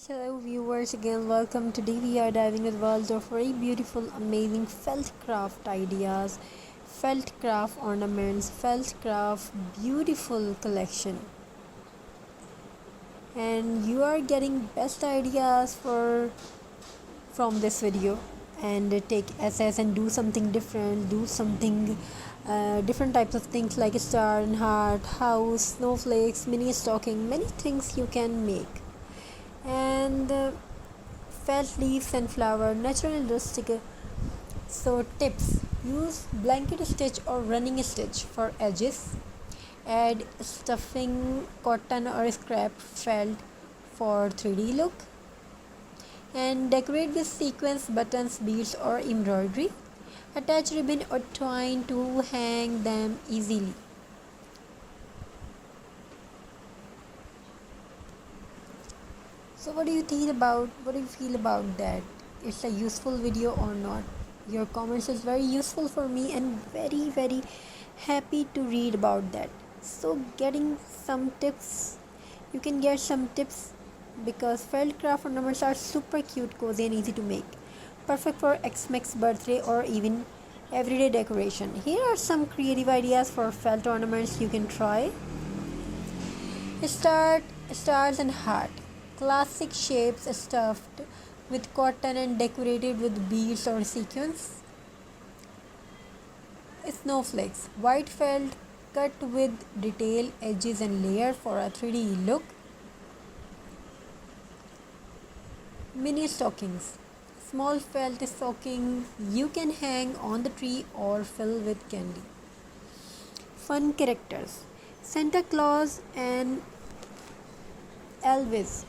Hello viewers, again welcome. Today we are diving into the world of very beautiful, amazing felt craft ideas, felt craft ornaments, felt craft beautiful collection. And you are getting best ideas from this video, and take SS and do something different, do something different types of things like a star and heart, house, snowflakes, mini stocking, many things you can make. And felt leaves and flower, natural and rustic. So tips: use blanket stitch or running stitch for edges, add stuffing, cotton or scrap felt for 3D look, and decorate with sequins, buttons, beads or embroidery. Attach ribbon or twine to hang them easily. So what do you feel about that? It's a useful video or not? Your comments is very useful for me and very happy to read about that. So getting some tips, you can get some tips because felt craft ornaments are super cute, cozy and easy to make. Perfect for Xmas birthday or even everyday decoration. Here are some creative ideas for felt ornaments you can try. Stars and heart. Classic shapes stuffed with cotton and decorated with beads or sequins. Snowflakes. White felt cut with detail, edges and layer for a 3D look. Mini stockings. Small felt stockings you can hang on the tree or fill with candy. Fun characters. Santa Claus and Elvis.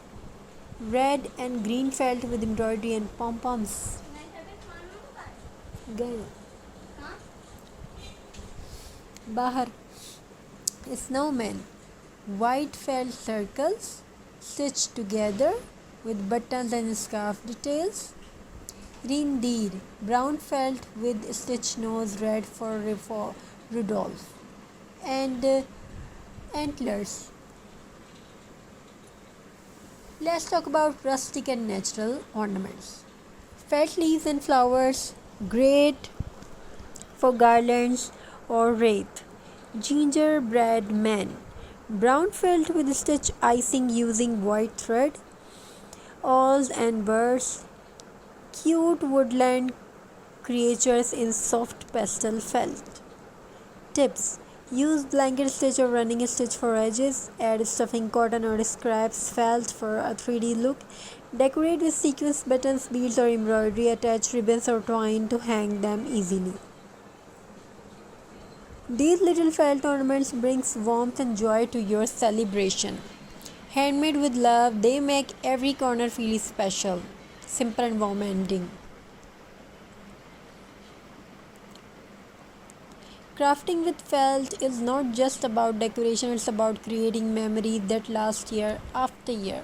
Red and green felt with embroidery and pom-poms. Bahar. Snowman. White felt circles stitched together with buttons and scarf details. Reindeer. Brown felt with stitch nose, red for Rudolph. And antlers. Let's talk about rustic and natural ornaments. Felt leaves and flowers, great for garlands or wreath. Gingerbread man. Brown felt with stitch icing using white thread. Owls and birds. Cute woodland creatures in soft pastel felt. Tips: use blanket stitch or running stitch for edges. Add stuffing, cotton or scraps felt for a 3D look. Decorate with sequins, buttons, beads or embroidery. Attach ribbons or twine to hang them easily. These little felt ornaments brings warmth and joy to your celebration. Handmade with love, they make every corner feel special. Simple and warm ending. Crafting with felt is not just about decoration, it's about creating memories that last year after year.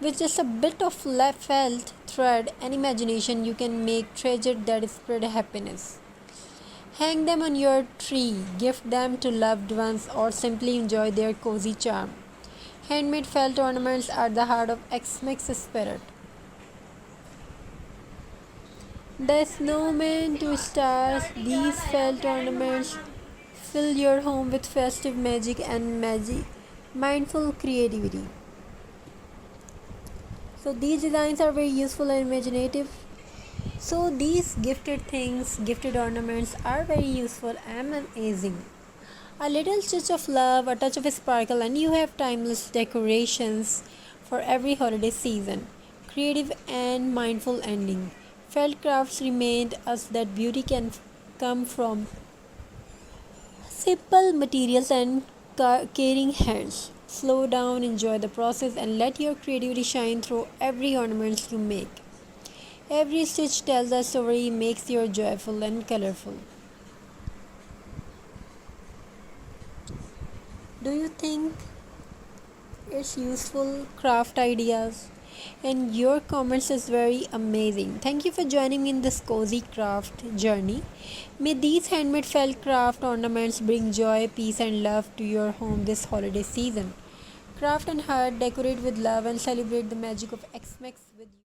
With just a bit of felt, thread, and imagination, you can make treasures that spread happiness. Hang them on your tree, gift them to loved ones, or simply enjoy their cozy charm. Handmade felt ornaments are the heart of Xmas spirit. The snowman to stars, these felt ornaments fill your home with festive magic and mindful creativity. So these designs are very useful and imaginative. So these gifted ornaments are very useful and amazing. A little touch of love, a touch of sparkle, and you have timeless decorations for every holiday season. Creative and mindful ending. Felt crafts remind us that beauty can come from simple materials and caring hands. Slow down, enjoy the process, and let your creativity shine through every ornament you make. Every stitch tells a story, makes you joyful and colorful. Do you think it's useful craft ideas? And your comments is very amazing. Thank you for joining me in this cozy craft journey. May these handmade felt craft ornaments bring joy, peace and love to your home this holiday season. Craft and heart, decorate with love, and celebrate the magic of Xmas with you.